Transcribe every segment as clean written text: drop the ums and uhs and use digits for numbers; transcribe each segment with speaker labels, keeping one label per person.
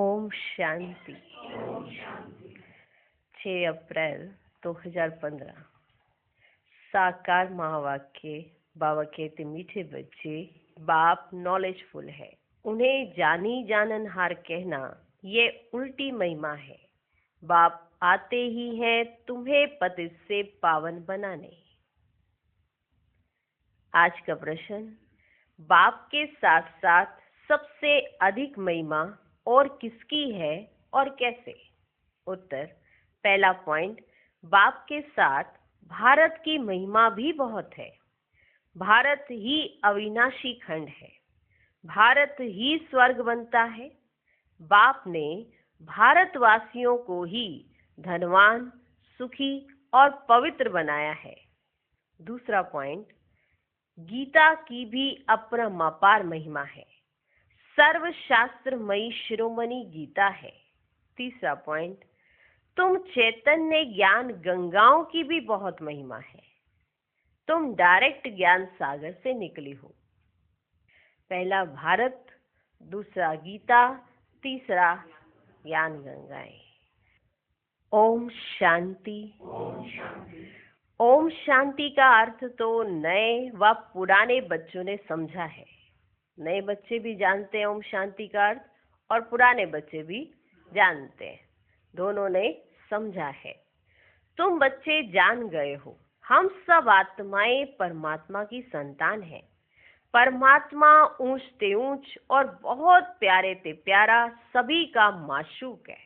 Speaker 1: ओम शांति। 6 अप्रैल 2015। साकार महावाक्य। बाबा कहते मीठे बच्चे, बाप नॉलेजफुल है, उन्हें जानी जाननहार कहना ये उल्टी महिमा है। बाप आते ही हैं तुम्हें पतित से पावन बनाने। आज का प्रश्न, बाप के साथ साथ सबसे अधिक महिमा और किसकी है और कैसे? उत्तर, पहला पॉइंट, बाप के साथ भारत की महिमा भी बहुत है। भारत ही अविनाशी खंड है, भारत ही स्वर्ग बनता है। बाप ने भारतवासियों को ही धनवान, सुखी और पवित्र बनाया है। दूसरा पॉइंट, गीता की भी अपरंपार महिमा है, सर्वशास्त्रमयी शिरोमणि गीता है। तीसरा पॉइंट, तुम चैतन्य ज्ञान गंगाओं की भी बहुत महिमा है, तुम डायरेक्ट ज्ञान सागर से निकली हो। पहला भारत, दूसरा गीता, तीसरा ज्ञान गंगाएं। ओम शांति। ओम शांति का अर्थ तो नए व पुराने बच्चों ने समझा है। नए बच्चे भी जानते हैं ओम शांति का अर्थ और पुराने बच्चे भी जानते हैं, दोनों ने समझा है। तुम बच्चे जान गए हो, हम सब आत्माएं परमात्मा की संतान हैं। परमात्मा ऊंच ते ऊंच और बहुत प्यारे ते प्यारा सभी का माशूक है।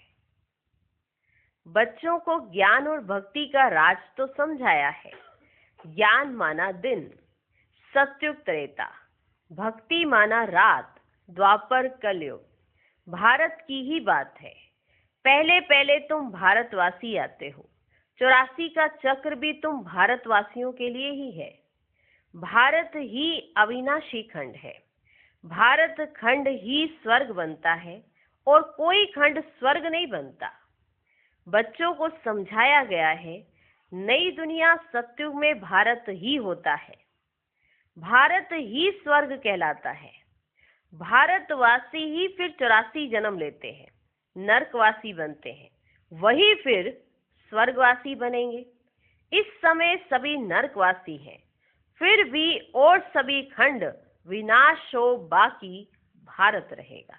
Speaker 1: बच्चों को ज्ञान और भक्ति का राज तो समझाया है। ज्ञान माना दिन, सत्युग त्रेता, भक्ति माना रात, द्वापर कलयुग। भारत की ही बात है। पहले पहले तुम भारतवासी आते हो। 84 का चक्र भी तुम भारतवासियों के लिए ही है। भारत ही अविनाशी खंड है। भारत खंड ही स्वर्ग बनता है और कोई खंड स्वर्ग नहीं बनता। बच्चों को समझाया गया है, नई दुनिया सत्युग में भारत ही होता है। भारत ही स्वर्ग कहलाता है। भारतवासी ही फिर 84 जन्म लेते हैं, नरकवासी बनते हैं, वही फिर स्वर्गवासी बनेंगे। इस समय सभी नरकवासी हैं, फिर भी और सभी खंड विनाश हो, बाकी भारत रहेगा।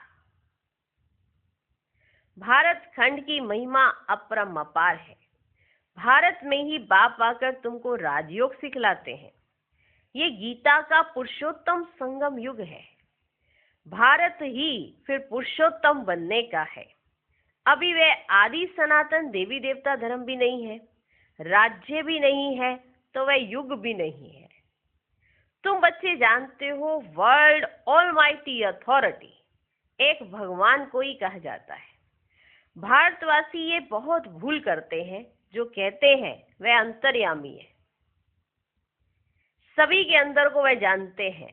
Speaker 1: भारत खंड की महिमा अपरंपार है। भारत में ही बाप आकर तुमको राजयोग सिखलाते हैं। ये गीता का पुरुषोत्तम संगम युग है। भारत ही फिर पुरुषोत्तम बनने का है। अभी वह आदि सनातन देवी देवता धर्म भी नहीं है, राज्य भी नहीं है, तो वह युग भी नहीं है। तुम बच्चे जानते हो, वर्ल्ड ऑलमाइटी अथॉरिटी एक भगवान को ही कहा जाता है। भारतवासी ये बहुत भूल करते हैं, जो कहते हैं वह अंतर्यामी है, सभी के अंदर को वह जानते हैं।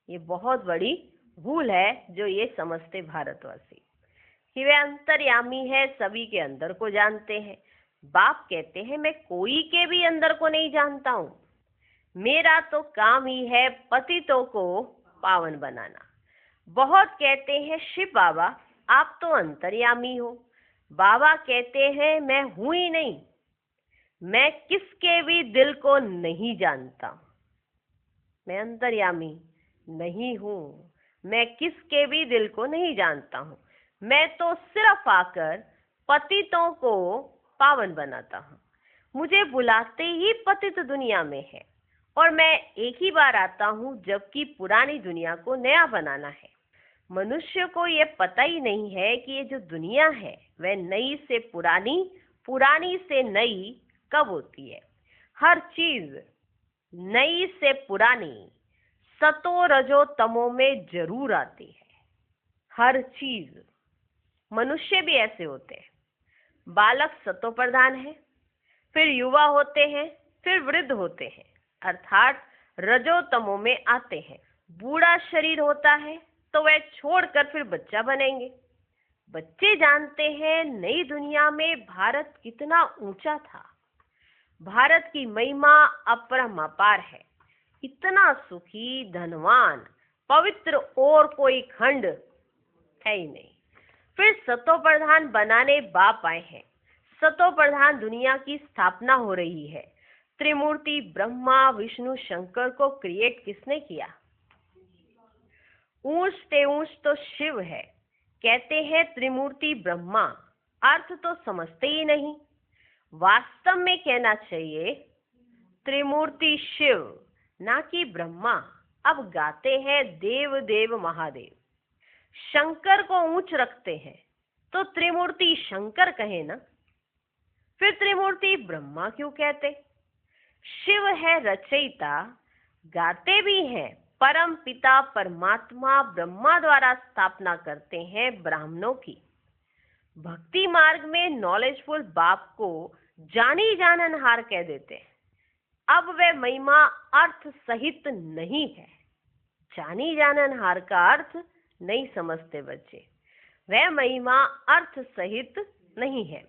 Speaker 1: ये बहुत बड़ी भूल है जो ये समझते भारतवासी कि वह अंतर्यामी है, सभी के अंदर को जानते हैं। बाप कहते हैं मैं कोई के भी अंदर को नहीं जानता हूँ, मेरा तो काम ही है पतितों को पावन बनाना। बहुत कहते हैं शिव बाबा आप तो अंतर्यामी हो। बाबा कहते हैं मैं हूं ही नहीं, मैं किसके भी दिल को नहीं जानता। मैं अंतर्यामी नहीं हूं, मैं किसके भी दिल को नहीं जानता हूं। मैं तो सिर्फ आकर पतितों को पावन बनाता हूं। मुझे बुलाते ही पतित दुनिया में है और मैं एक ही बार आता हूं, जबकि पुरानी दुनिया को नया बनाना है। मनुष्य को ये पता ही नहीं है कि ये जो दुनिया है वह नई से पुरानी, पुरानी से नई कब होती है। हर चीज नई से पुरानी सतो रजो तमो में जरूर आती है। हर चीज, मनुष्य भी ऐसे होते हैं। बालक सतो प्रधान है, फिर युवा होते हैं, फिर वृद्ध होते हैं, अर्थात रजो तमो में आते हैं। बूढ़ा शरीर होता है तो वह छोड़कर फिर बच्चा बनेंगे। बच्चे जानते हैं नई दुनिया में भारत कितना ऊंचा था। भारत की महिमा अपरंपार है। इतना सुखी, धनवान, पवित्र और कोई खंड है ही नहीं। फिर सतो प्रधान बनाने बाप आए हैं। सतो प्रधान दुनिया की स्थापना हो रही है। त्रिमूर्ति ब्रह्मा विष्णु शंकर को क्रिएट किसने किया? ऊंच ते ऊंच तो शिव है। कहते हैं त्रिमूर्ति ब्रह्मा, अर्थ तो समझते ही नहीं। वास्तव में कहना चाहिए त्रिमूर्ति शिव, ना कि ब्रह्मा। अब गाते हैं देव देव महादेव। शंकर को ऊंच रखते हैं तो त्रिमूर्ति शंकर कहे ना, फिर त्रिमूर्ति ब्रह्मा क्यों कहते? शिव है रचयिता, गाते भी हैं परम पिता परमात्मा ब्रह्मा द्वारा स्थापना करते हैं ब्राह्मणों की। भक्ति मार्ग में नॉलेजफुल बाप को जानी जाननहार कह देते हैं। अब वह महिमा अर्थ सहित नहीं है। जानी जाननहार का अर्थ नहीं समझते बच्चे। वह महिमा अर्थ सहित नहीं है।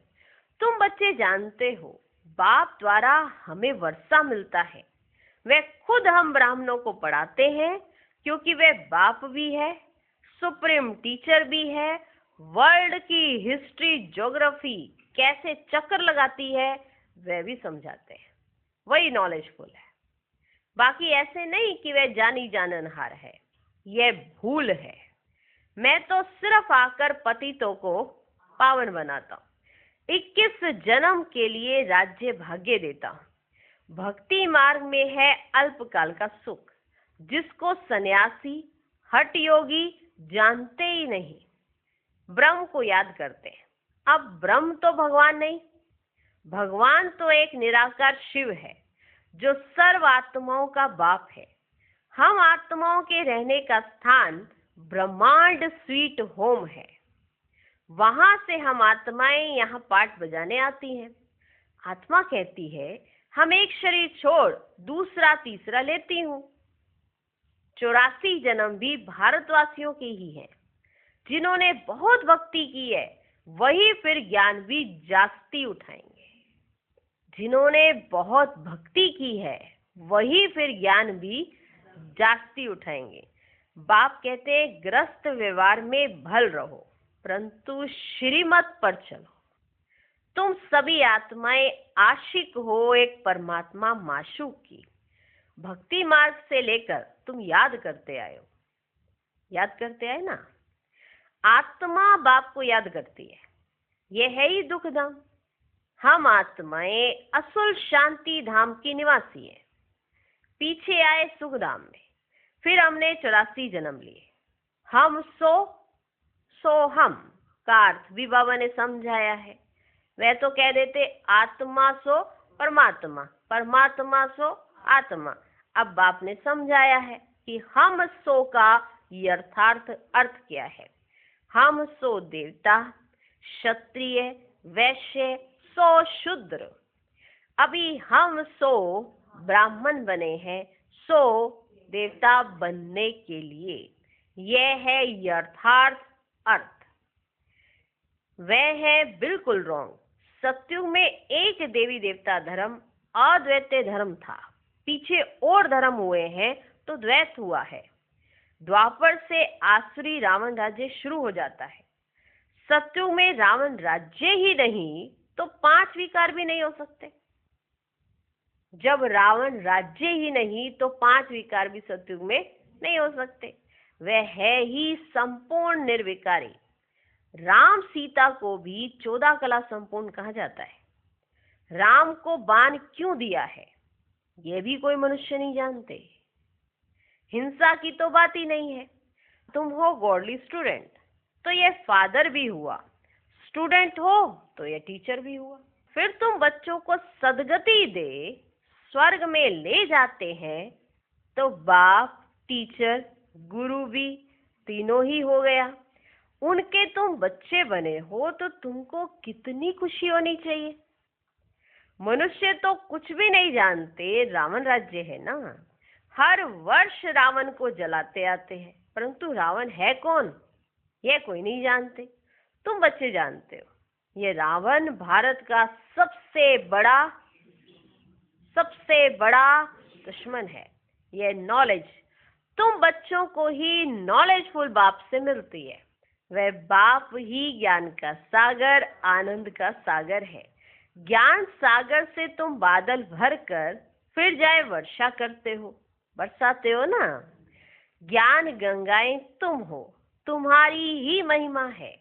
Speaker 1: तुम बच्चे जानते हो बाप द्वारा हमें वर्षा मिलता है। वह खुद हम ब्राह्मणों को पढ़ाते हैं क्योंकि वह बाप भी है, सुप्रीम टीचर भी है। वर्ल्ड की हिस्ट्री ज्योग्राफी कैसे चक्कर लगाती है वह भी समझाते हैं। वही नॉलेजफुल है। बाकी ऐसे नहीं कि वह जानी जाननहार है, यह भूल है। मैं तो सिर्फ आकर पतितों को पावन बनाता हूँ। 21 जन्म के लिए राज्य भाग्य देता हूँ। भक्ति मार्ग में है अल्पकाल का सुख, जिसको सन्यासी हठ योगी जानते ही नहीं। ब्रह्म को याद करते हैं। अब ब्रह्म तो भगवान नहीं, भगवान तो एक निराकार शिव है जो सर्व आत्माओं का बाप है। हम आत्माओं के रहने का स्थान ब्रह्मांड स्वीट होम है। वहां से हम आत्माएं यहाँ पाठ बजाने आती हैं। आत्मा कहती है हम एक शरीर छोड़ दूसरा तीसरा लेती हूँ। 84 जन्म भी भारतवासियों के ही हैं। जिन्होंने बहुत भक्ति की है वही फिर ज्ञान भी जास्ती उठाएंगे। जिन्होंने बहुत भक्ति की है वही फिर ज्ञान भी जास्ती उठाएंगे। बाप कहते हैं ग्रस्त व्यवहार में भल रहो परंतु श्रीमत पर चलो। तुम सभी आत्माएं आशिक हो एक परमात्मा माशूक की। भक्ति मार्ग से लेकर तुम याद करते आए हो, याद करते आए ना। आत्मा बाप को याद करती है। यह है ही दुख धाम। हम आत्माएं असुल शांति धाम की निवासी है। पीछे आए सुख धाम में, फिर हमने 84 जन्म लिए। हम सो हम का अर्थ भी बाबा ने समझाया है। वह तो कह देते आत्मा सो परमात्मा, परमात्मा सो आत्मा। अब बाप ने समझाया है कि हम सो का यथार्थ अर्थ क्या है। हम सो देवता, क्षत्रिय, वैश्य, सो शूद्र। अभी हम सो ब्राह्मण बने हैं, सो देवता बनने के लिए। यह है यथार्थ अर्थ। वह है बिल्कुल रॉन्ग। सत्युग में एक देवी देवता धर्म अद्वैत धर्म था। पीछे और धर्म हुए हैं तो द्वैत हुआ है। द्वापर से आसुरी रावण राज्य शुरू हो जाता है। सत्युग में रावण राज्य ही नहीं तो 5 विकार भी नहीं हो सकते। जब रावण राज्य ही नहीं तो 5 विकार भी सत्युग में नहीं हो सकते। वह है ही संपूर्ण निर्विकारी। राम सीता को भी 14 कला संपूर्ण कहा जाता है। राम को बाण क्यों दिया है यह भी कोई मनुष्य नहीं जानते। हिंसा की तो बात ही नहीं है। तुम हो गॉडली स्टूडेंट तो यह फादर भी हुआ, स्टूडेंट हो तो यह टीचर भी हुआ। फिर तुम बच्चों को सदगति दे स्वर्ग में ले जाते हैं तो बाप, टीचर, गुरु भी तीनों ही हो गया। उनके तुम बच्चे बने हो तो तुमको कितनी खुशी होनी चाहिए। मनुष्य तो कुछ भी नहीं जानते, रावण राज्य है ना। हर वर्ष रावण को जलाते आते हैं, परंतु रावण है कौन यह कोई नहीं जानते। तुम बच्चे जानते हो ये रावण भारत का सबसे बड़ा दुश्मन है। यह नॉलेज तुम बच्चों को ही नॉलेजफुल बाप से मिलती है। वह बाप ही ज्ञान का सागर, आनंद का सागर है। ज्ञान सागर से तुम बादल भर कर फिर जाए वर्षा करते हो, बरसाते हो ना। ज्ञान गंगाएं तुम हो, तुम्हारी ही महिमा है।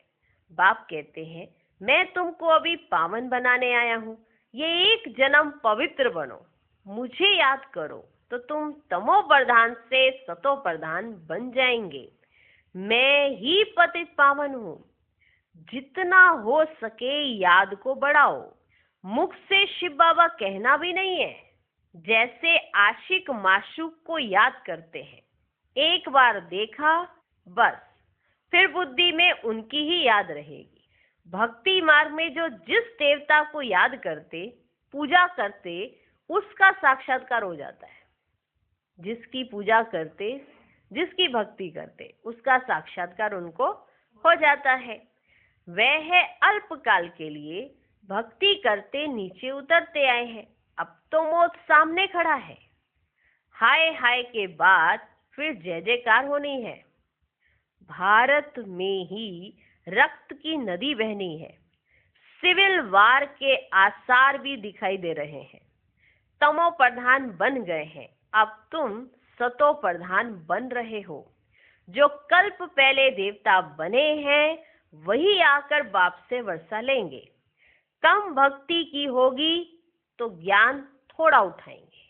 Speaker 1: बाप कहते हैं, मैं तुमको अभी पावन बनाने आया हूँ। ये एक जन्म पवित्र बनो, मुझे याद करो तो तुम तमो प्रधान से सतो प्रधान बन जाएंगे। मैं ही पतित पावन हूँ। जितना हो सके याद को बढ़ाओ। मुख से शिव बाबा कहना भी नहीं है, जैसे आशिक माशूक को याद करते हैं। एक बार देखा बस, फिर बुद्धि में उनकी ही याद रहेगी। भक्ति मार्ग में जो जिस देवता को याद करते, पूजा करते, उसका साक्षात्कार हो जाता है। जिसकी पूजा करते, जिसकी भक्ति करते, उसका साक्षात्कार उनको हो जाता है। वह है अल्पकाल के लिए भक्ति करते नीचे उतरते आए हैं। अब तो मौत सामने खड़ा है। हाय हाय के बाद फिर जय जयकार होनी है। भारत में ही रक्त की नदी बहनी है। सिविल वार के आसार भी दिखाई दे रहे हैं। तमो प्रधान बन गए हैं, अब तुम सतो प्रधान बन रहे हो। जो कल्प पहले देवता बने हैं वही आकर बाप से वर्षा लेंगे। कम भक्ति की होगी तो ज्ञान थोड़ा उठाएंगे,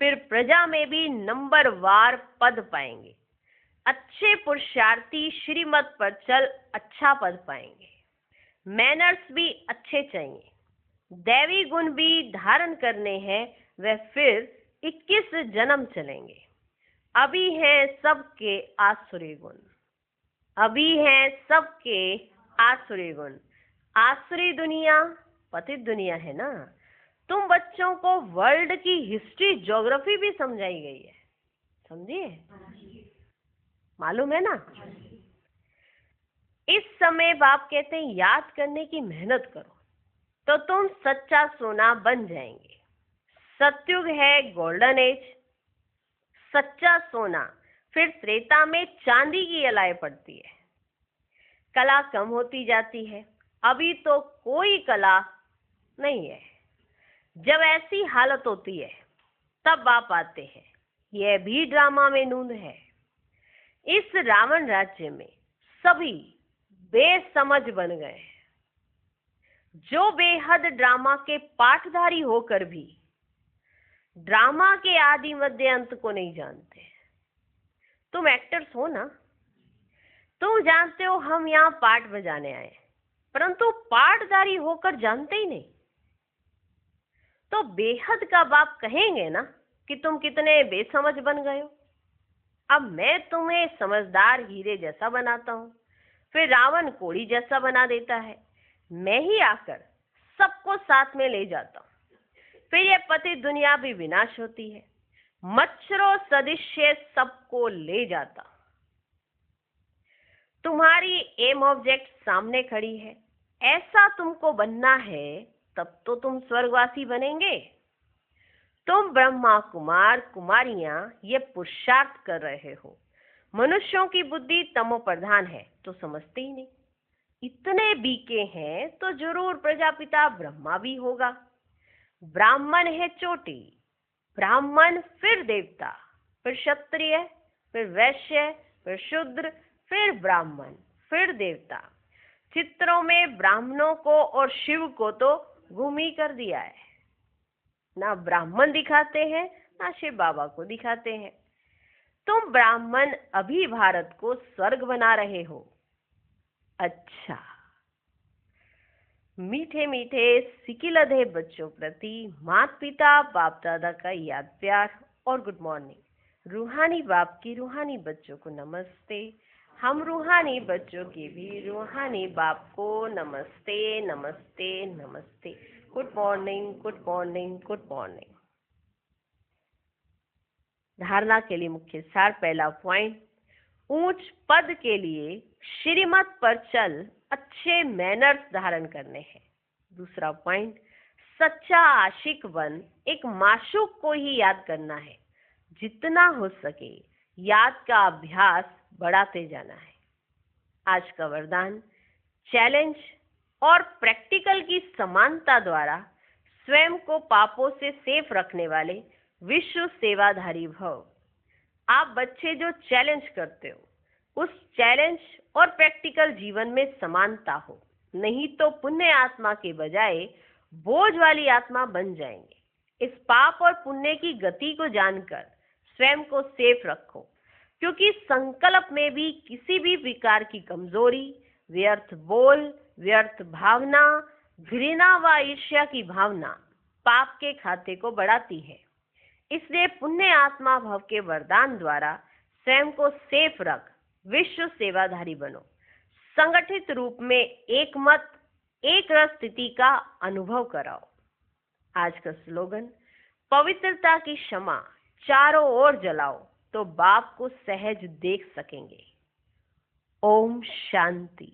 Speaker 1: फिर प्रजा में भी नंबरवार पद पाएंगे। अच्छे पुरुषार्थी श्रीमत पर चल अच्छा पद पाएंगे। मैनर्स भी अच्छे चाहिए, दैवी गुण भी धारण करने हैं। वह फिर 21 जन्म चलेंगे। अभी है सबके आसुरी गुण, अभी है सबके आसुरी गुण। आसुरी दुनिया पतित दुनिया है ना। तुम बच्चों को वर्ल्ड की हिस्ट्री, ज्योग्राफी भी समझाई गई है, समझिए, मालूम है ना। इस समय बाप कहते हैं याद करने की मेहनत करो तो तुम सच्चा सोना बन जाएंगे। सतयुग है गोल्डन एज, सच्चा सोना। फिर त्रेता में चांदी की अलाई पड़ती है। कला कम होती जाती है। अभी तो कोई कला नहीं है। जब ऐसी हालत होती है तब बाप आते हैं। यह भी ड्रामा में नूंद है। इस रावण राज्य में सभी बेसमझ बन गए हैं, जो बेहद ड्रामा के पाठधारी होकर भी ड्रामा के आदि मध्य अंत को नहीं जानते। तुम एक्टर्स हो ना, तुम जानते हो हम यहाँ पाठ बजाने आए, परंतु पाठधारी होकर जानते ही नहीं। तो बेहद का बाप कहेंगे ना कि तुम कितने बेसमझ बन गए हो। अब मैं तुम्हें समझदार हीरे जैसा बनाता हूँ, फिर रावण कोड़ी जैसा बना देता है। मैं ही आकर सबको साथ में ले जाता हूँ, फिर यह पति दुनिया भी विनाश होती है। मच्छरों सदृश सबको ले जाता। तुम्हारी एम ऑब्जेक्ट सामने खड़ी है, ऐसा तुमको बनना है, तब तो तुम स्वर्गवासी बनेंगे। तुम ब्रह्मा कुमार कुमारियां ये पुरुषार्थ कर रहे हो। मनुष्यों की बुद्धि तमो प्रधान है तो समझते ही नहीं। इतने बीके हैं तो जरूर प्रजापिता ब्रह्मा भी होगा। ब्राह्मण है चोटी, ब्राह्मण फिर देवता, फिर क्षत्रिय, फिर वैश्य, फिर शूद्र, फिर ब्राह्मण, फिर देवता। चित्रों में ब्राह्मणों को और शिव को तो गुम ही कर दिया है। ना ब्राह्मण दिखाते हैं, ना शिव बाबा को दिखाते हैं। तुम ब्राह्मण अभी भारत को स्वर्ग बना रहे हो। अच्छा, मीठे मीठे सिकिलधे बच्चों प्रति माता पिता बाप दादा का याद प्यार और गुड मॉर्निंग। रूहानी बाप की रूहानी बच्चों को नमस्ते। हम रूहानी बच्चों की भी रूहानी बाप को नमस्ते नमस्ते नमस्ते। Good morning good morning good morning. धारणा के लिए मुख्य सार। पहला पॉइंट, ऊंच पद के लिए श्रीमत पर चल अच्छे मैनर्स धारण करने हैं। दूसरा पॉइंट, सच्चा आशिक बन एक माशूक को ही याद करना है। जितना हो सके याद का अभ्यास बढ़ाते जाना है। आज का वरदान चैलेंज और प्रैक्टिकल की समानता द्वारा स्वयं को पापों से सेफ रखने वाले विश्व सेवाधारी भव। आप बच्चे जो चैलेंज करते हो उस चैलेंज और प्रैक्टिकल जीवन में समानता हो, नहीं तो पुण्य आत्मा के बजाय बोझ वाली आत्मा बन जाएंगे। इस पाप और पुण्य की गति को जानकर स्वयं को सेफ रखो, क्योंकि संकल्प में भी किसी भी विकार की कमजोरी, व्यर्थ बोल, व्यर्थ भावना, घृणा व ईर्ष्या की भावना पाप के खाते को बढ़ाती है। इसलिए पुण्य आत्मा भव के वरदान द्वारा स्वयं को सेफ रख विश्व सेवाधारी बनो। संगठित रूप में एक मत, एक रस स्थिति का अनुभव कराओ। आज का स्लोगन, पवित्रता की क्षमा चारों ओर जलाओ तो बाप को सहज देख सकेंगे। ओम शांति।